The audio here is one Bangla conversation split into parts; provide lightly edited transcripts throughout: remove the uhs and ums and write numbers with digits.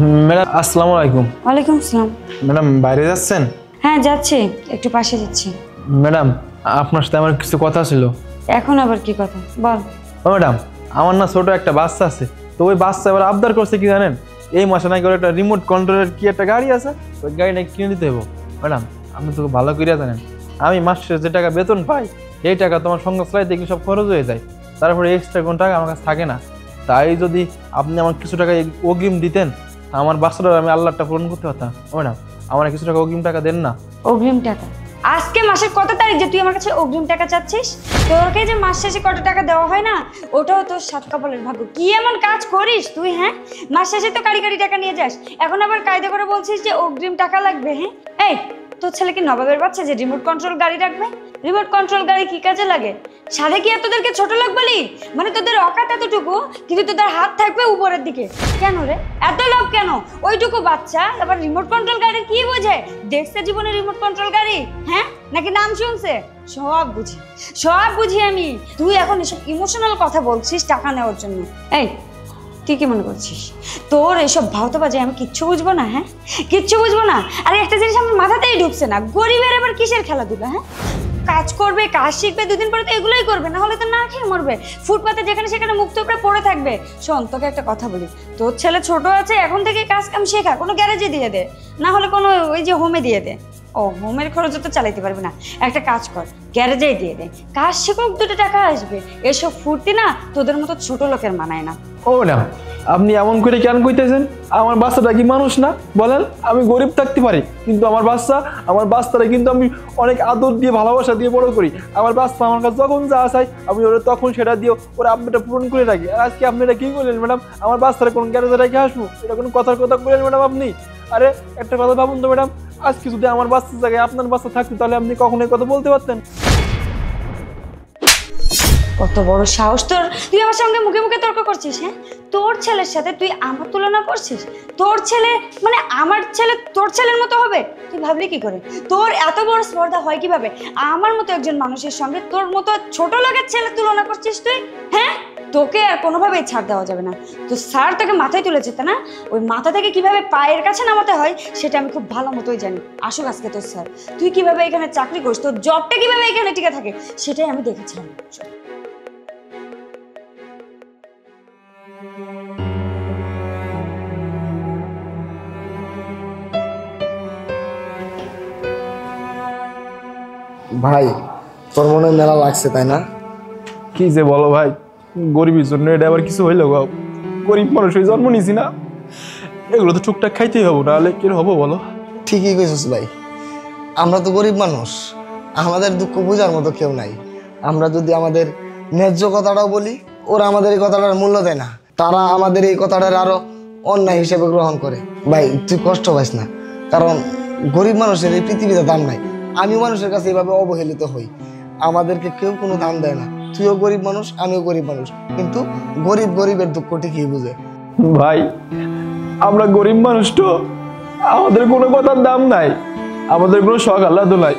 ম্যাডাম আসসালামু আলাইকুম। ওয়ালাইকুম আসসালাম। ম্যাডাম বাইরে যাচ্ছেন? হ্যাঁ যাচ্ছি, একটু পাশে যাচ্ছি। ম্যাডাম আপনার সাথে আমার কিছু কথা ছিল। এখন আবার কি কথা বল। ম্যাডাম আমার না ছোট একটা বাচ্চা আছে, তো ওই বাচ্চা এবার আবদার করছে কি জানেন, এই মাসে নাকি ওর একটা রিমোট কন্ট্রোলের কি একটা গাড়ি আছে, ওই গাড়ি নাকি কিনে দিতে হবে। ম্যাডাম আপনি তো ভালো করিয়া জানেন আমি মাসে যে টাকা বেতন পাই এই টাকা তোমার সঙ্গে চালাইতে গেলে সব খরচ হয়ে যায়, তারপরে এক্সট্রা কোনো টাকা আমার কাছে থাকে না। তাই যদি আপনি আমার কিছু টাকা অগ্রিম দিতেন আমার বাচ্চাটা আমি আল্লাহটা পূরণ করতে পারতাম। ম্যাডাম আমার কিছু টাকা অগ্রিম টাকা দেন না। অগ্রিম টাকা? আজকে মাসের কত তারিখ যে তুই আমার কাছে অগ্রিম টাকা চাচ্ছিস? তোকে যে মাস শেষে কত টাকা দেওয়া হয় না, ওটাও তোর সাত কপালের ভাগ্য। কি এমন কাজ করিস তুই? হ্যাঁ, মাস শেষে তো কারি কারি টাকা নিয়ে যাস, এখন আবার কায়দা করে বলছিস যে অগ্রিম টাকা লাগবে। হ্যাঁ এই তোর ছেলে কি নবাবের বাচ্চা যে রিমোট কন্ট্রোল গাড়ি রাখবে? রিমোট কন্ট্রোল গাড়ি কি কাজে লাগে? সাথে কি আর তোদেরকে ছোট লোক বলি? মানে তোদের অকাত এতটুকু, কিন্তু তোদের হাত থাকবে উপরের দিকে। কেন রে এত লোক কেন? ওইটুকু বাচ্চা আবার রিমোট কন্ট্রোল গাড়ি কি বোঝে? দেখছে জীবনে রিমোট কন্ট্রোল গাড়ি? হ্যাঁ নাকি নাম শুনছে? সব বুঝি, সব বুঝি আমি। তুই এখন এসব ইমোশনাল কথা বলছিস টাকা নেওয়ার জন্য। এই তুই কি মনে করছিস তোর এসব ভাওতা বাজে আমি কিচ্ছু বুঝবো না? হ্যাঁ কিচ্ছু বুঝবো না? আরে একটা জিনিস আমার মাথাতেই ঢুকছে না, গরিবের আবার কিসের খেলাধুলা? হ্যাঁ কাজ করবে, কাজ শিখবে, দুদিন পরে তো এগুলোই করবে, না হলে তো না খেয়ে মরবে, ফুটপাতে যেখানে সেখানে মুখ থুবড়ে পড়ে থাকবে। শোন তোকে একটা কথা বলি, তোর ছেলে ছোট আছে, এখন থেকে কাজ কাম শেখা, কোনো গ্যারেজে দিয়ে দে, না হলে কোনো ওই যে হোমে দিয়ে দে। ও হোমের খরচ তো চালাইতে পারবে না, একটা কাজ কর গ্যারেজেই দিয়ে দে, কাজ শিখুক, দুটো টাকা আসবে। এসব ফুর্তি না তোদের মতো ছোট লোকের মানায় না। ও ম্যাডাম আপনি এমন করে কেন কইতেছেন? আমার বাচ্চাটা কি মানুষ না বলেন? আমি গরিব থাকতে পারি কিন্তু আমার বাচ্চাটা কিন্তু আমি অনেক আদর দিয়ে ভালোবাসা দিয়ে বড় করি। আমার বাচ্চা আমার কাছে যখন যা চাই আমি ওরা তখন সেটা দিয়ে ওরা আপনাটা পূরণ করে রাখি। আর আজকে আপনি এটা কি করলেন ম্যাডাম? আমার বাচ্চারা কোন গ্যারেজে রেখে আসবো? এটা কোনো কথার কথা বললেন ম্যাডাম আপনি? আরে একটা কথা ভাবুন তো ম্যাডাম, আজকে যদি আমার বাচ্চার জায়গায় আপনার বাচ্চা থাকতো তাহলে আপনি কখনোই কথা বলতে পারতেন? কত বড় সাহস তোর, তুই আমার সঙ্গে মুখে মুখে তর্ক করছিস? হ্যাঁ তোর ছেলের সাথে তুই আমার তুলনা করছিস? তোর ছেলে মানে আমার ছেলে তোর ছেলের মতো হবে? তুই ভাবলি কি করে? তোর এত বড় স্পর্ধা হয় কিভাবে আমার মতো একজন মানুষের সঙ্গে তোর মতো ছোট লোকের ছেলে তুলনা করছিস তুই? হ্যাঁ তোকে আর কোনোভাবেই ছাড় দেওয়া যাবে না। তো স্যার তোকে মাথায় তুলে যেতে না, ওই মাথা থেকে কিভাবে পায়ের কাছে নামাতে হয় সেটা আমি খুব ভালো মতোই জানি। আসুক আজকে তোর স্যার, তুই কিভাবে এখানে চাকরি করিস, তোর জবটা কিভাবে এখানে টিকে থাকে সেটাই আমি দেখেছিলাম। ভাই তোর মনে মেলা লাগছে তাই না? কি যে বলো ভাই, গরিবের জন্য এটা আবার কিছু হইলো? গরিব মানুষ হয়ে জন্ম নিয়েছি না, এগুলো তো টুকটাক খাইতেই হবো, নাহলে কি হবো বলো? ঠিকই কইছিস ভাই, আমরা তো গরিব মানুষ, আমাদের দুঃখ বোঝার মতো কেউ নাই। আমরা যদি আমাদের ন্যায্য কথাটাও বলি ওরা আমাদের এই কথাটার মূল্য দেয় না, তারা আমাদের এই কথাটার আরো অন্যায় হিসেবে গ্রহণ করে। ভাই তুই কষ্ট পাইস না, কারণ গরিব মানুষের এই পৃথিবীতে দাম নাই। আমি মানুষের কাছে এইভাবে অবহেলিত হই, আমাদেরকে কেউ কোনো দাম দেয় না। তুইও গরিব মানুষ, আমিও গরিব মানুষ, কিন্তু গরিবের দুঃখ ঠিকই বুঝে। ভাই আমরা গরিব মানুষ তো, আমাদের কোনো কথার দাম নাই, আমাদের কোনো শখ আহ্লাদ নাই।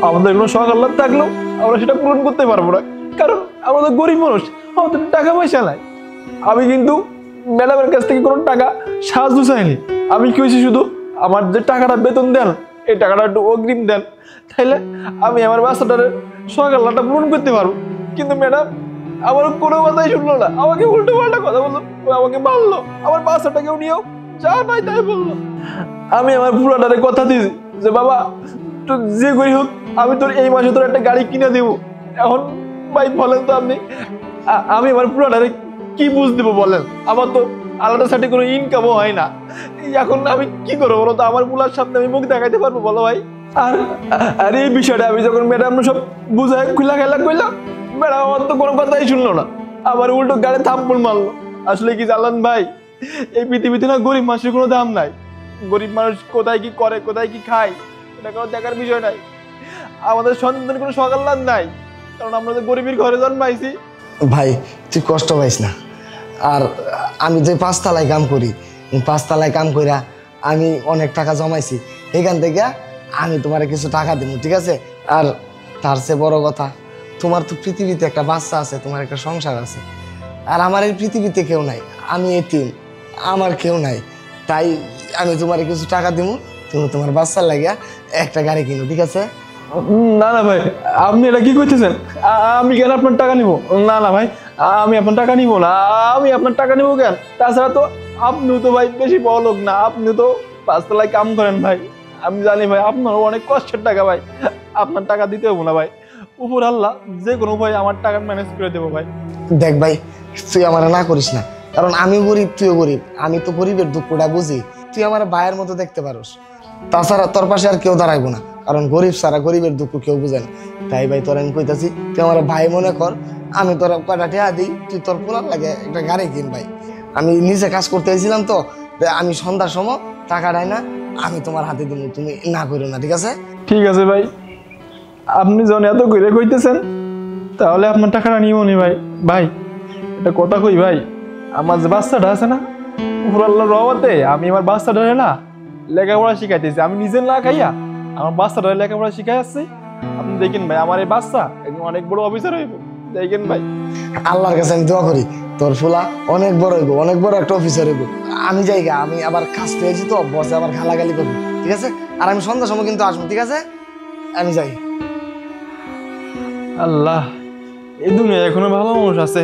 আমাদের কোনো শখ আহ্লাদ থাকলেও আমরা সেটা পূরণ করতে পারবো না, কারণ আমাদের গরিব মানুষ, আমাদের টাকা পয়সা নাই। আমি কিন্তু ম্যাডামের কাছ থেকে কোনো টাকা সাহায্য চাইনি, আমি কি হয়েছি শুধু আমার যে টাকাটা বেতন দেন এই টাকাটা একটু অগ্রিম দেন, তাইলে আমি আমার বাচ্চাটার শখ আহ্লাদটা পূরণ করতে পারবো। কিন্তু ম্যাডাম আমার কোনো কথাই শুনলো না, আমাকে উল্টো পাল্টা কথা বললো, ও আমাকে মারলো, আমার বাচ্চাটাকেও নিয়েও যা নাই তাই বললো। আমি আমার পুরাটারে কথা দিয়েছি যে বাবা তুই যে করি হোক আমি তোর এই মাসে তোর একটা গাড়ি কিনে দেবো। এখন ভাই বলেন তো আপনি, আমি আমার পুরাটারে কি বুঝ দেবো বলেন? আমার তো আলাদা সাইডে কোনো ইনকামও হয় না, এখন আমি কি করবো বলো তো? আমার পুলার সামনে আমি মুখ দেখাইতে পারবো বলো ভাই? আর এই বিষয়টা আমি যখন ম্যাডাম সব বুঝাই খুলা খেলা কইলাম, ম্যাডাম আমার তো কোনো কথাই শুনলো না, আবার উল্টো গাড়ি থাপ্পড় মারলো। আসলে কি জানলেন ভাই, এই পৃথিবীতে না গরিব মানুষের কোনো দাম নাই। গরিব মানুষ কোথায় কি করে, কোথায় কি খায়, এটা কোনো দেখার বিষয় নাই। আমাদের সন্তানের কোনো শখ আহ্লাদ নাই, কারণ আমরা তো গরিবের ঘরে জন্মাইছি। ভাই তুই কষ্ট পাইস না, আর আমি তো 5 তলায় কাম করি, 5 তলায় কাম কইরা আমি অনেক টাকা জমাইছি, এখান থেকে আমি তোমার কিছু টাকা দেবো, ঠিক আছে? আর তার চেয়ে বড় কথা, তোমার তো পৃথিবীতে একটা বাচ্চা আছে, তোমার একটা সংসার আছে, আর আমার এই পৃথিবীতে কেউ নাই, আমি এতিম, আমার কেউ নাই। তাই আমি তোমার কিছু টাকা দিব, তুমি তোমার বাচ্চার লাগিয়া একটা গাড়ি কিনো, ঠিক আছে? না না ভাই, আপনি এটা কি করতেছেন? আমি কেন আপনার টাকা নিব? না না ভাই, আমি আপনার টাকা নিব না। আমি আপনার টাকা নিব কেন? তাছাড়া তো আপনিও তো ভাই বেশি বড় লোক না, আপনিও তো 5 তলায় কাম করেন ভাই। আমি জানি ভাই আপনার অনেক কষ্টের টাকা ভাই, আপনার টাকা দিতে হবো না ভাই। উপর আল্লাহ যে কোনো ভাই আমার টাকা ম্যানেজ করে দেবো ভাই। দেখ ভাই, তুই আমার না করিস না, কারণ আমি গরিব, তুইও গরিব, আমি তো গরিবের দুঃখটা বুঝি। তুই আমার ভাইয়ের মতো দেখতে পারোস, তাছাড়া তোর পাশে আর কেউ দাঁড়াইবো না, কারণ গরিব ছাড়া গরিবের দুঃখ কেউ বুঝে না। তাই ভাই তোর আমি কইতাছি, তুই আমার ভাই মনে কর, আমি তোর কয়টা টেহা দিই, তুই তোর পোলার লাগে একটা গাড়ি কিন ভাই। আমি নিজে কাজ করতে এসেছিলাম তো, তাই আমি সন্ধ্যার সময় টাকা দেয় না, আমি তোমার হাতে দিব, তুমি না করো না, ঠিক আছে? ঠিক আছে ভাই, আপনি যখন এত করে কইতেছেন তাহলে আপনার টাকাটা নিও নি ভাই। ভাই এটা কথা কই ভাই, আমার যে বাচ্চাটা আছে না, উপর আল্লাহর রহমতে আমি আমার বাচ্চাটা না লেখাপড়া শিখাইতেছি। আমি নিজে না খাইয়া আমার বাচ্চাটা লেখাপড়া শিখাই আসছি। আপনি দেখেন ভাই, আমার এই বাচ্চা একদম অনেক বড় অফিসার হইব, দেখেন ভাই। আল্লাহর কাছে আমি দোয়া করি তোর ফুলা অনেক বড় হইব, অনেক বড় একটা অফিসার হইব। আমি যাই গা, আমি আবার কাজ পেয়েছি তো, বসে আবার গালাগালি করবো, ঠিক আছে? আর আমি সন্ধ্যার সময় কিন্তু আসবো, ঠিক আছে? আমি যাই। আল্লাহ, এই দুনিয়া এখনো ভালো মানুষ আছে।